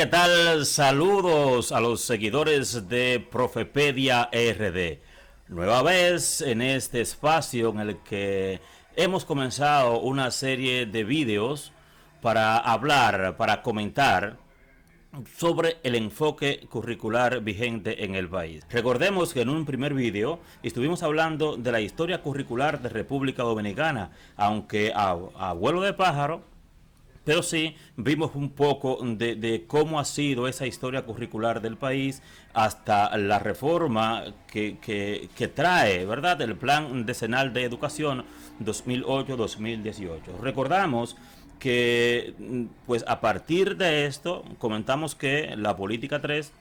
¿qué tal? Saludos a los seguidores de Profepedia RD. Nueva vez en este espacio en el que hemos comenzado una serie de vídeos para hablar, para comentar sobre el enfoque curricular vigente en el país. Recordemos que en un primer vídeo estuvimos hablando de la historia curricular de República Dominicana, aunque a vuelo de pájaro, pero sí vimos un poco de cómo ha sido esa historia curricular del país hasta la reforma que trae, ¿verdad?, el Plan Decenal de Educación 2008-2018. Recordamos que, pues a partir de esto, comentamos que la Política 3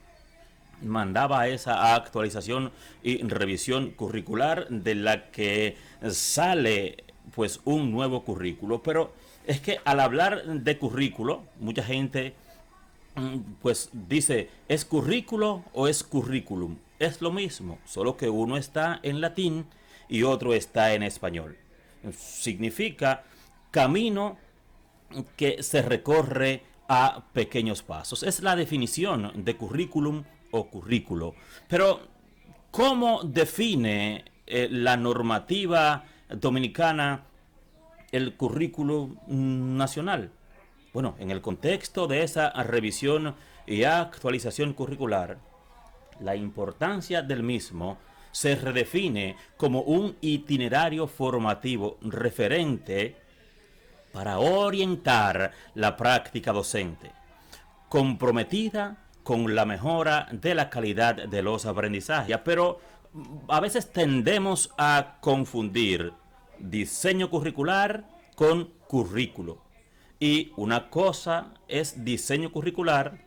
mandaba esa actualización y revisión curricular de la que sale pues un nuevo currículo. Pero es que al hablar de currículo, mucha gente pues dice, ¿es currículo o es currículum? Es lo mismo, solo que uno está en latín y otro está en español. Significa camino que se recorre a pequeños pasos. Es la definición de currículum o currículo. Pero, ¿cómo define la normativa dominicana el currículo nacional? Bueno, en el contexto de esa revisión y actualización curricular, la importancia del mismo se redefine como un itinerario formativo referente para orientar la práctica docente, comprometida con la mejora de la calidad de los aprendizajes. Pero a veces tendemos a confundir diseño curricular con currículo. Y una cosa es diseño curricular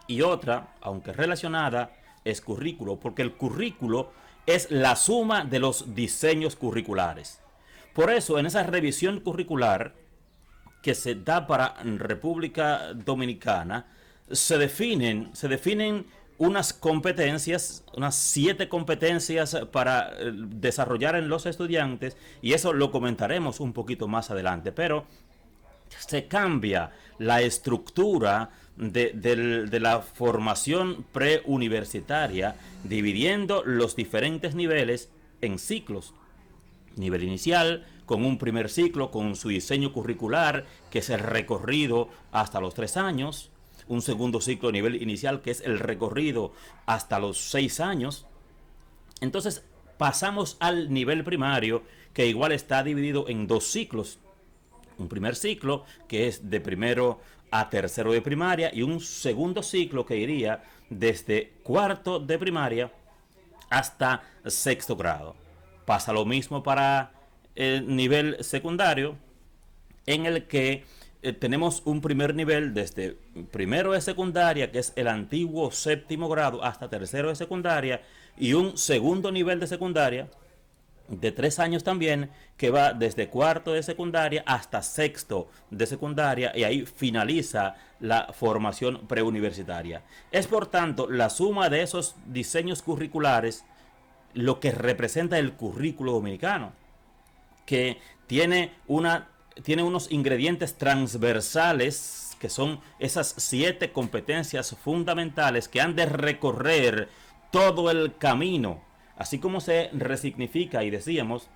y otra, aunque relacionada, es currículo, porque el currículo es la suma de los diseños curriculares. Por eso, en esa revisión curricular que se da para República Dominicana, se definen unas competencias, unas 7 competencias para desarrollar en los estudiantes, y eso lo comentaremos un poquito más adelante. Pero se cambia la estructura de la formación preuniversitaria, dividiendo los diferentes niveles en ciclos. Nivel inicial, con un primer ciclo, con su diseño curricular, que es el recorrido hasta los 3 años. Un segundo ciclo, nivel inicial, que es el recorrido hasta los 6 años. Entonces pasamos al nivel primario, que igual está dividido en 2 ciclos. Un primer ciclo, que es de primero a tercero de primaria, y un segundo ciclo que iría desde cuarto de primaria hasta sexto grado. Pasa lo mismo para el nivel secundario, en el que tenemos un primer nivel desde primero de secundaria, que es el antiguo séptimo grado, hasta tercero de secundaria, y un segundo nivel de secundaria de 3 años también, que va desde cuarto de secundaria hasta sexto de secundaria, y ahí finaliza la formación preuniversitaria. Es por tanto la suma de esos diseños curriculares lo que representa el currículo dominicano, que tiene unos ingredientes transversales, que son esas 7 competencias fundamentales que han de recorrer todo el camino, así como se resignifica, y decíamos,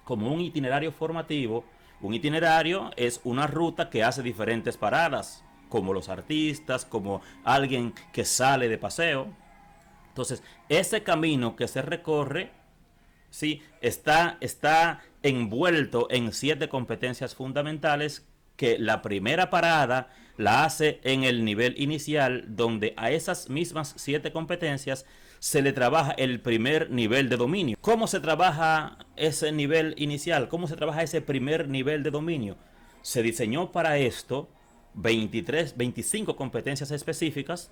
como un itinerario formativo. Un itinerario es una ruta que hace diferentes paradas, como los artistas, como alguien que sale de paseo. Entonces, ese camino que se recorre, sí, está envuelto en 7 competencias fundamentales, que la primera parada la hace en el nivel inicial, donde a esas mismas 7 competencias se le trabaja el primer nivel de dominio. ¿Cómo se trabaja ese nivel inicial? ¿Cómo se trabaja ese primer nivel de dominio? Se diseñó para esto 25 competencias específicas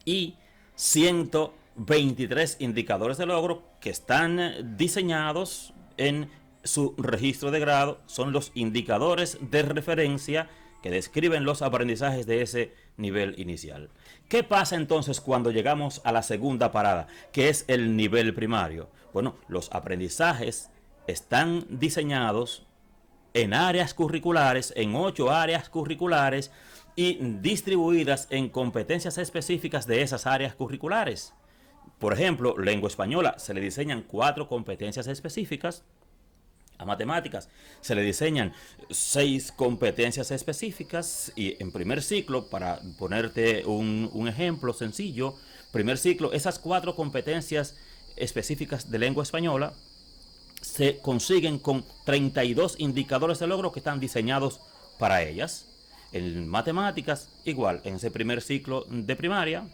y 123 indicadores de logro que están diseñados en su registro de grado. Son los indicadores de referencia que describen los aprendizajes de ese nivel inicial. ¿Qué pasa entonces cuando llegamos a la segunda parada, que es el nivel primario? Bueno, los aprendizajes están diseñados en áreas curriculares, en 8 áreas curriculares, y distribuidas en competencias específicas de esas áreas curriculares. Por ejemplo, lengua española, se le diseñan 4 competencias específicas. A matemáticas se le diseñan 6 competencias específicas, y en primer ciclo, para ponerte un ejemplo sencillo, primer ciclo, esas 4 competencias específicas de lengua española se consiguen con 32 indicadores de logro que están diseñados para ellas. En matemáticas, igual, en ese primer ciclo de primaria,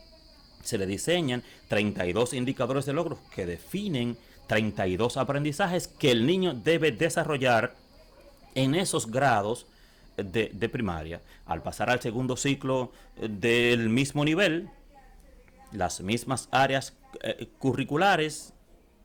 se le diseñan 32 indicadores de logro que definen 32 aprendizajes que el niño debe desarrollar en esos grados de primaria. Al pasar al segundo ciclo del mismo nivel, las mismas áreas curriculares,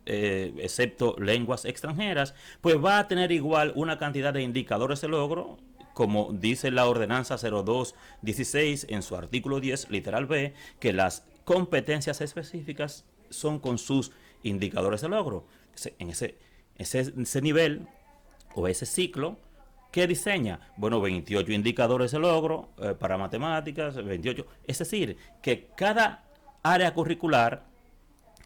excepto lenguas extranjeras, pues va a tener igual una cantidad de indicadores de logro, como dice la ordenanza 0216 en su artículo 10, literal B, que las competencias específicas son con sus indicadores de logro. En ese nivel o ese ciclo, ¿qué diseña? Bueno, 28 indicadores de logro para matemáticas, 28. Es decir, que cada área curricular,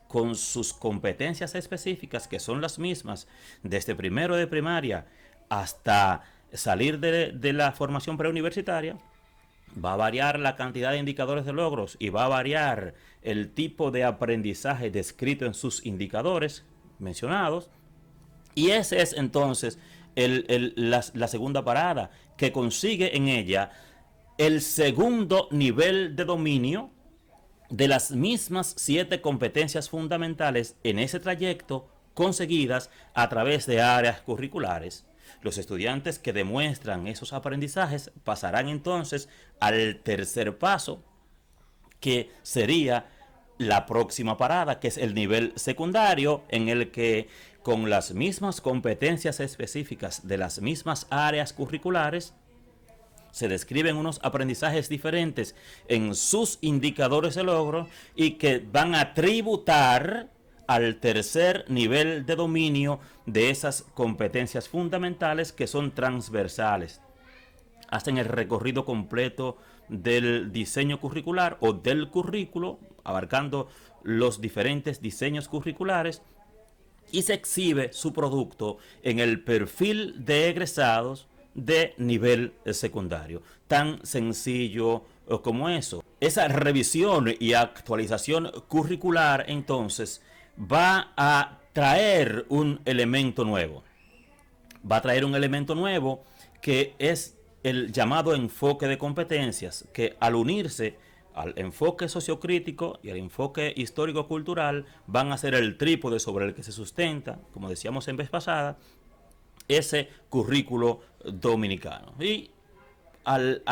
con sus competencias específicas, que son las mismas desde primero de primaria hasta salir de la formación preuniversitaria, va a variar la cantidad de indicadores de logros y va a variar el tipo de aprendizaje descrito en sus indicadores mencionados. Y ese es entonces la segunda parada, que consigue en ella el segundo nivel de dominio de las mismas 7 competencias fundamentales en ese trayecto, conseguidas a través de áreas curriculares. Los estudiantes que demuestran esos aprendizajes pasarán entonces al tercer paso, que sería la próxima parada, que es el nivel secundario, en el que con las mismas competencias específicas de las mismas áreas curriculares se describen unos aprendizajes diferentes en sus indicadores de logro, y que van a tributar al tercer nivel de dominio de esas competencias fundamentales, que son transversales. Hacen el recorrido completo del diseño curricular o del currículo, abarcando los diferentes diseños curriculares, y se exhibe su producto en el perfil de egresados de nivel secundario. Tan sencillo como eso. Esa revisión y actualización curricular entonces va a traer un elemento nuevo. Va a traer un elemento nuevo, que es el llamado enfoque de competencias, que al unirse al enfoque sociocrítico y al enfoque histórico-cultural van a ser el trípode sobre el que se sustenta, como decíamos en vez pasada, ese currículo dominicano. Y al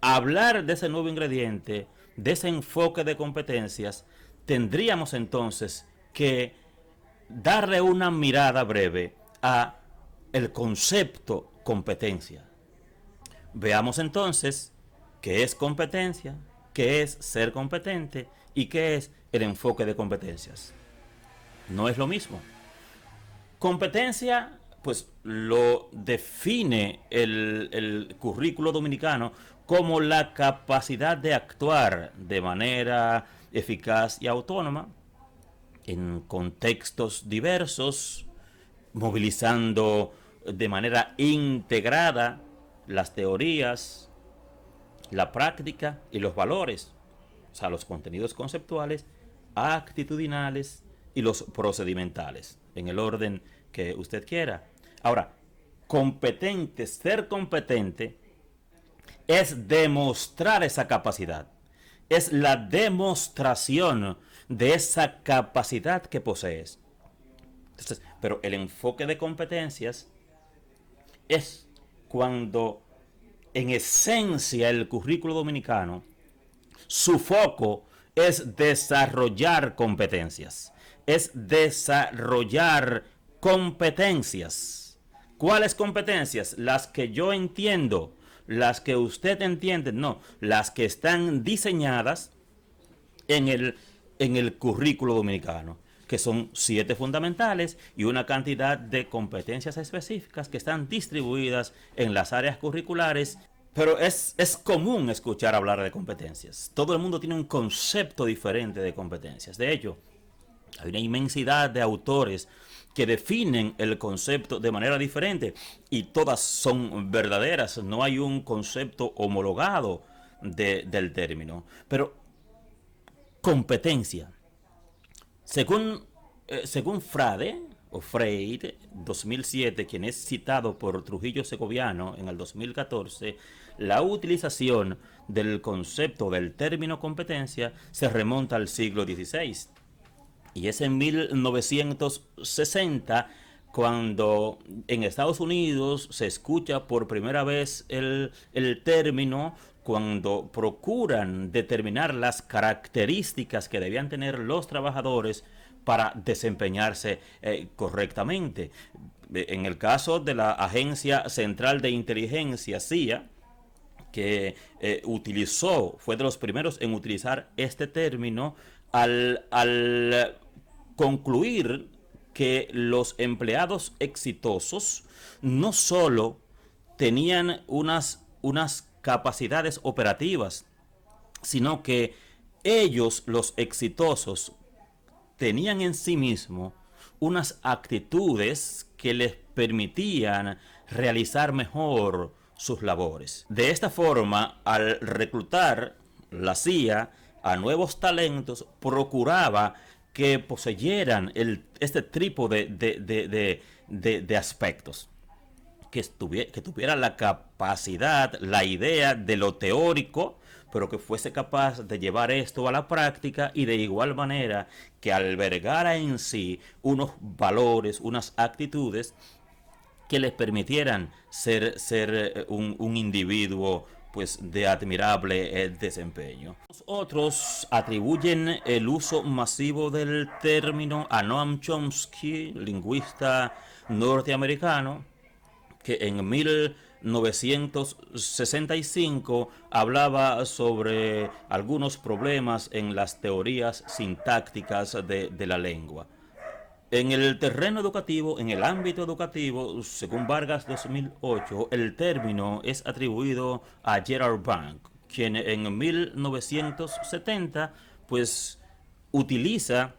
hablar de ese nuevo ingrediente, de ese enfoque de competencias, tendríamos entonces que darle una mirada breve a el concepto competencia. Veamos entonces qué es competencia, qué es ser competente y qué es el enfoque de competencias. No es lo mismo. Competencia, pues lo define el currículo dominicano como la capacidad de actuar de manera eficaz y autónoma en contextos diversos, movilizando de manera integrada las teorías, la práctica y los valores, o sea, los contenidos conceptuales, actitudinales y los procedimentales, en el orden que usted quiera. Ahora, competente, ser competente, es demostrar esa capacidad, es la demostración de esa capacidad que posees. Entonces, pero el enfoque de competencias es cuando en esencia el currículo dominicano, su foco es desarrollar competencias, es desarrollar competencias. ¿Cuáles competencias? Las que yo entiendo, las que usted entiende, no, las que están diseñadas en el currículo dominicano, que son 7 fundamentales y una cantidad de competencias específicas que están distribuidas en las áreas curriculares Pero es común escuchar hablar de competencias. Todo el mundo tiene un concepto diferente de competencias. De hecho, hay una inmensidad de autores que definen el concepto de manera diferente y todas son verdaderas. No hay un concepto homologado del término. Pero competencia. Según Frade, o Freire, 2007, quien es citado por Trujillo Segoviano en el 2014, la utilización del concepto del término competencia se remonta al siglo XVI. Y es en 1960 cuando en Estados Unidos se escucha por primera vez el término, cuando procuran determinar las características que debían tener los trabajadores para desempeñarse correctamente. En el caso de la Agencia Central de Inteligencia, CIA, que fue de los primeros en utilizar este término al concluir que los empleados exitosos no solo tenían unas capacidades operativas, sino que ellos, los exitosos, tenían en sí mismos unas actitudes que les permitían realizar mejor sus labores. De esta forma, al reclutar la CIA a nuevos talentos, procuraba que poseyeran este tipo de aspectos. Que tuviera la capacidad, la idea de lo teórico, pero que fuese capaz de llevar esto a la práctica y de igual manera que albergara en sí unos valores, unas actitudes que les permitieran ser un individuo pues de admirable desempeño. Otros atribuyen el uso masivo del término a Noam Chomsky, lingüista norteamericano, que en 1965 hablaba sobre algunos problemas en las teorías sintácticas de la lengua. En el terreno educativo, en el ámbito educativo, según Vargas 2008, el término es atribuido a Gerard Bank, quien en 1970 pues utiliza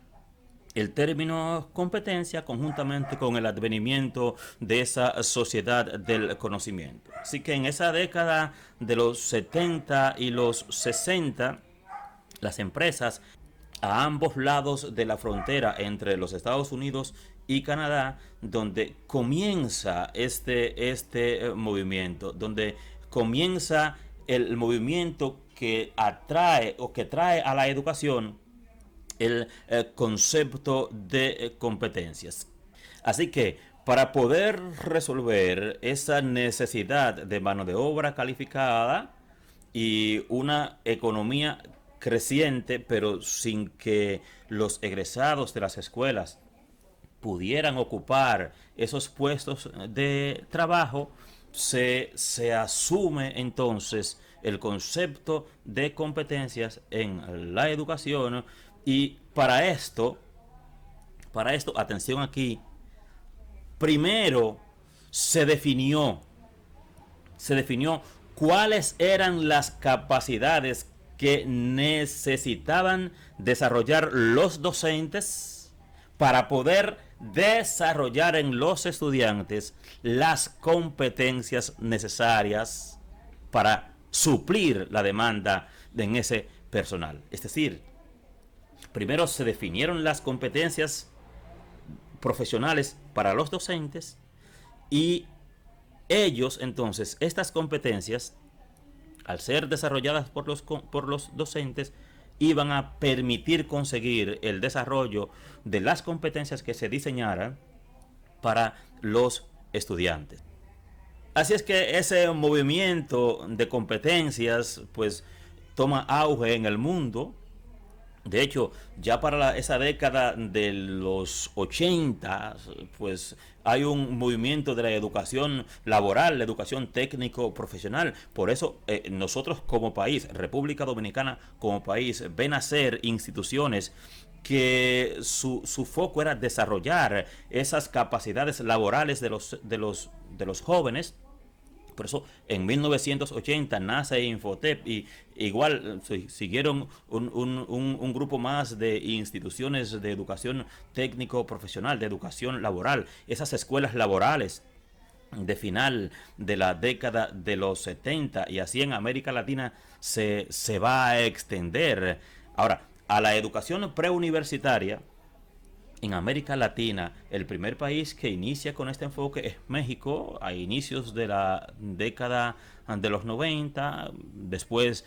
el término competencia conjuntamente con el advenimiento de esa sociedad del conocimiento. Así que en esa década de los 70 y los 60, las empresas a ambos lados de la frontera entre los Estados Unidos y Canadá, donde comienza este movimiento, donde comienza el movimiento que atrae o que trae a la educación el concepto de competencias. Así que para poder resolver esa necesidad de mano de obra calificada y una economía creciente, pero sin que los egresados de las escuelas pudieran ocupar esos puestos de trabajo, se asume entonces el concepto de competencias en la educación. Y para esto, atención aquí, primero se definió cuáles eran las capacidades que necesitaban desarrollar los docentes para poder desarrollar en los estudiantes las competencias necesarias para suplir la demanda en ese personal. Es decir, primero se definieron las competencias profesionales para los docentes y ellos entonces, estas competencias, al ser desarrolladas por los docentes, iban a permitir conseguir el desarrollo de las competencias que se diseñaran para los estudiantes. Así es que ese movimiento de competencias pues toma auge en el mundo. De hecho, ya para esa década de los 80, pues hay un movimiento de la educación laboral, la educación técnico-profesional. Por eso nosotros como país, República Dominicana como país, ven a ser instituciones que su foco era desarrollar esas capacidades laborales de los jóvenes Por eso en 1980 NASA e Infotep y igual siguieron un grupo más de instituciones de educación técnico profesional, de educación laboral, esas escuelas laborales de final de la década de los 70 y así en América Latina se va a extender. Ahora, a la educación preuniversitaria en América Latina, el primer país que inicia con este enfoque es México, a inicios de la década de los 90, después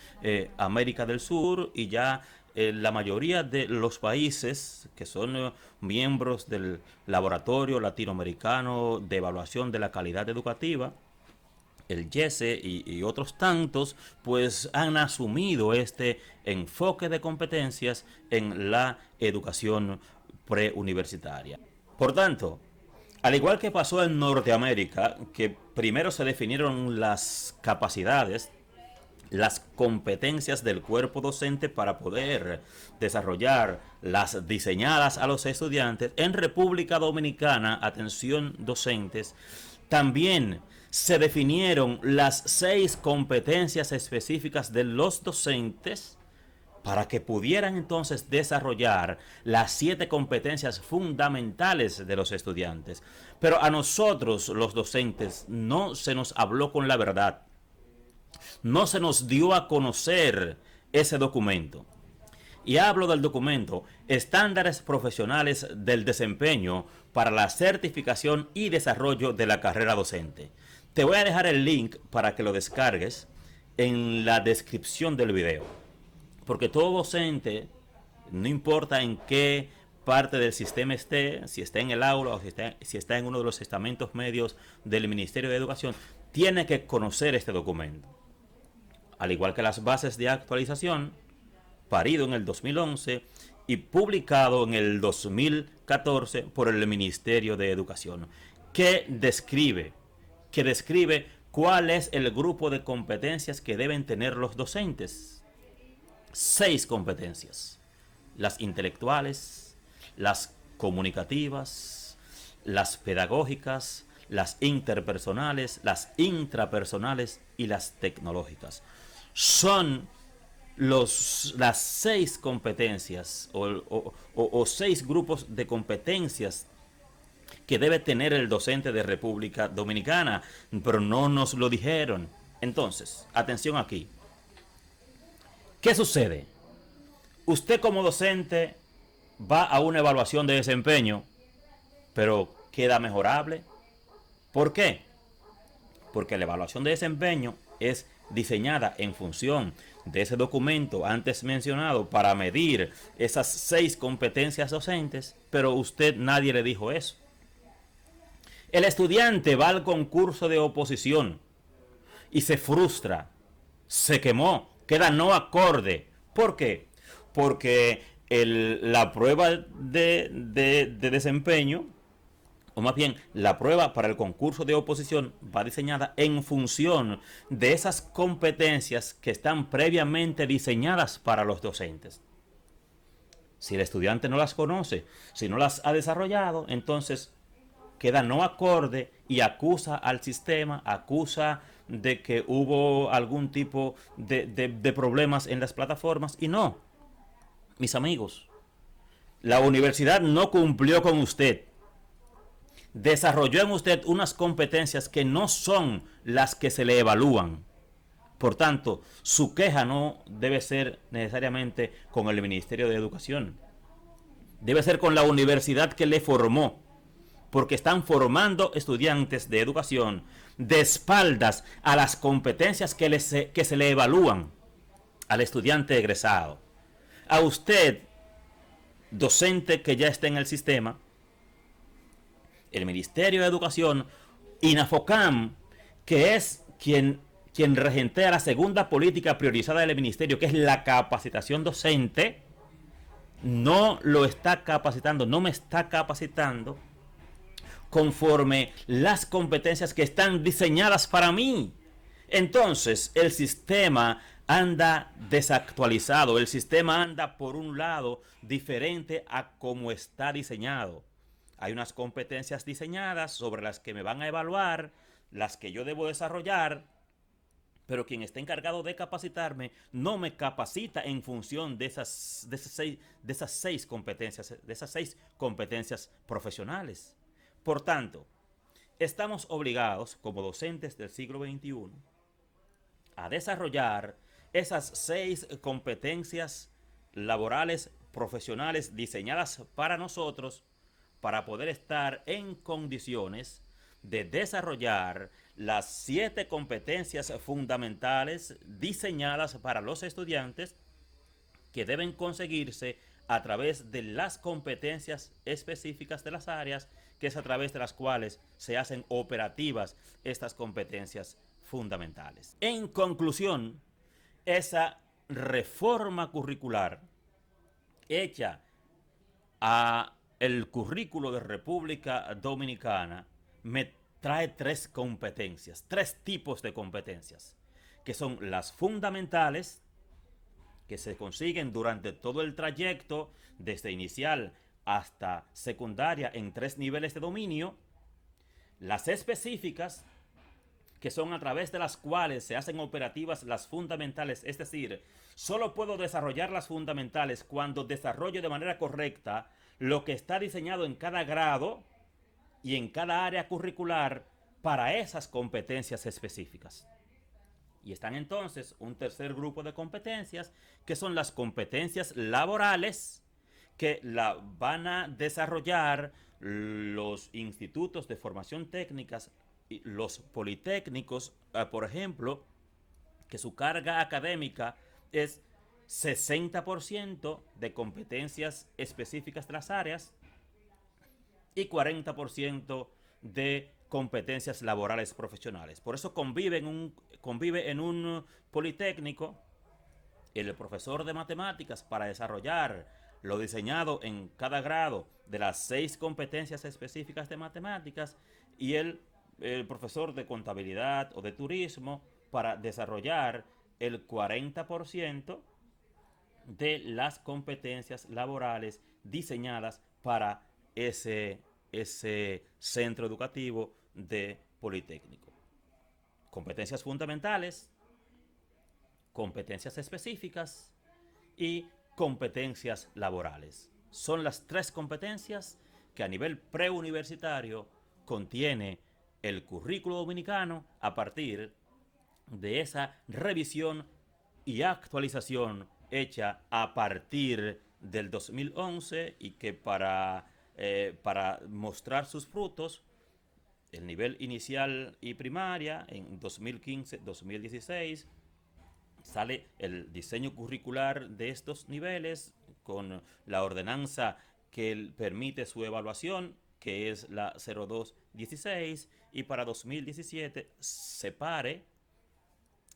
América del Sur y ya la mayoría de los países que son miembros del Laboratorio Latinoamericano de Evaluación de la Calidad Educativa, el YESE y otros tantos, pues han asumido este enfoque de competencias en la educación preuniversitaria. Por tanto, al igual que pasó en Norteamérica, que primero se definieron las capacidades, las competencias del cuerpo docente para poder desarrollar las diseñadas a los estudiantes, en República Dominicana, atención docentes, también se definieron las 6 competencias específicas de los docentes para que pudieran entonces desarrollar las 7 competencias fundamentales de los estudiantes. Pero a nosotros, los docentes, no se nos habló con la verdad. No se nos dio a conocer ese documento. Y hablo del documento Estándares Profesionales del Desempeño para la Certificación y Desarrollo de la Carrera Docente. Te voy a dejar el link para que lo descargues en la descripción del video. Porque todo docente, no importa en qué parte del sistema esté, si está en el aula o si está en uno de los estamentos medios del Ministerio de Educación, tiene que conocer este documento. Al igual que las bases de actualización, parido en el 2011 y publicado en el 2014 por el Ministerio de Educación, que describe cuál es el grupo de competencias que deben tener los docentes. 6 competencias: las intelectuales, las comunicativas, las pedagógicas, las interpersonales, las intrapersonales y las tecnológicas. Son las 6 competencias o 6 grupos de competencias que debe tener el docente de República Dominicana, pero no nos lo dijeron. Entonces, atención aquí. ¿Qué sucede? Usted como docente va a una evaluación de desempeño, pero queda mejorable. ¿Por qué? Porque la evaluación de desempeño es diseñada en función de ese documento antes mencionado para medir esas 6 competencias docentes, pero nadie le dijo eso. El estudiante va al concurso de oposición y se frustra, se quemó, queda no acorde. ¿Por qué? Porque la prueba de desempeño, o más bien la prueba para el concurso de oposición, va diseñada en función de esas competencias que están previamente diseñadas para los docentes. Si el estudiante no las conoce, si no las ha desarrollado, entonces queda no acorde y acusa al sistema, acusa de que hubo algún tipo de problemas en las plataformas. Y no, mis amigos, la universidad no cumplió con usted. Desarrolló en usted unas competencias que no son las que se le evalúan. Por tanto, su queja no debe ser necesariamente con el Ministerio de Educación. Debe ser con la universidad que le formó, porque están formando estudiantes de educación de espaldas a las competencias que se le evalúan al estudiante egresado. A usted, docente que ya está en el sistema, el Ministerio de Educación, INAFOCAM, que es quien regentea la segunda política priorizada del Ministerio, que es la capacitación docente, no lo está capacitando, no me está capacitando conforme las competencias que están diseñadas para mí. Entonces, el sistema anda desactualizado, el sistema anda por un lado diferente a cómo está diseñado. Hay unas competencias diseñadas sobre las que me van a evaluar, las que yo debo desarrollar, pero quien está encargado de capacitarme no me capacita en función de esas seis competencias profesionales. Por tanto, estamos obligados, como docentes del siglo XXI, a desarrollar esas 6 competencias laborales profesionales diseñadas para nosotros, para poder estar en condiciones de desarrollar las 7 competencias fundamentales diseñadas para los estudiantes, que deben conseguirse a través de las competencias específicas de las áreas, que es a través de las cuales se hacen operativas estas competencias fundamentales. En conclusión, esa reforma curricular hecha a el currículo de República Dominicana me trae 3 competencias, 3 tipos de competencias, que son las fundamentales, que se consiguen durante todo el trayecto, desde inicial hasta secundaria, en 3 niveles de dominio; las específicas, que son a través de las cuales se hacen operativas las fundamentales, es decir, solo puedo desarrollar las fundamentales cuando desarrollo de manera correcta lo que está diseñado en cada grado y en cada área curricular para esas competencias específicas. Y están entonces un tercer grupo de competencias, que son las competencias laborales, que la van a desarrollar los institutos de formación técnicas, los politécnicos, por ejemplo, que su carga académica es 60% de competencias específicas de las áreas y 40% de competencias laborales profesionales. Por eso convive en un politécnico el profesor de matemáticas para desarrollar lo diseñado en cada grado de las 6 competencias específicas de matemáticas, y el profesor de contabilidad o de turismo para desarrollar el 40% de las competencias laborales diseñadas para ese centro educativo de Politécnico. Competencias fundamentales, competencias específicas y competencias laborales. Son las 3 competencias que a nivel preuniversitario contiene el currículo dominicano a partir de esa revisión y actualización hecha a partir del 2011, y que para mostrar sus frutos, el nivel inicial y primaria en 2015-2016, sale el diseño curricular de estos niveles con la ordenanza que permite su evaluación, que es la 0216, y para 2017 separe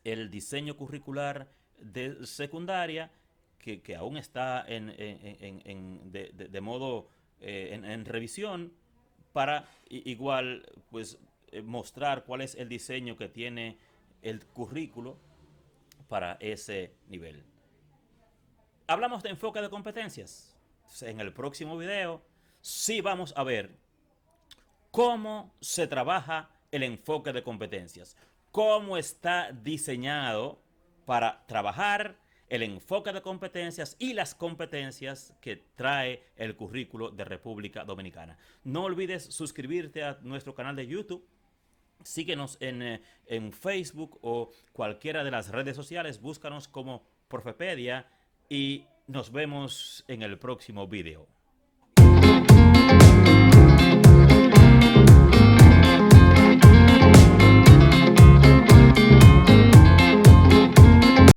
el diseño curricular de secundaria, que aún está de modo en revisión, para igual pues mostrar cuál es el diseño que tiene el currículo para ese nivel. Hablamos de enfoque de competencias. En el próximo video sí vamos a ver cómo se trabaja el enfoque de competencias, cómo está diseñado para trabajar el enfoque de competencias y las competencias que trae el currículo de República Dominicana. No olvides suscribirte a nuestro canal de YouTube. Síguenos en Facebook o cualquiera de las redes sociales. Búscanos como Profepedia y nos vemos en el próximo video.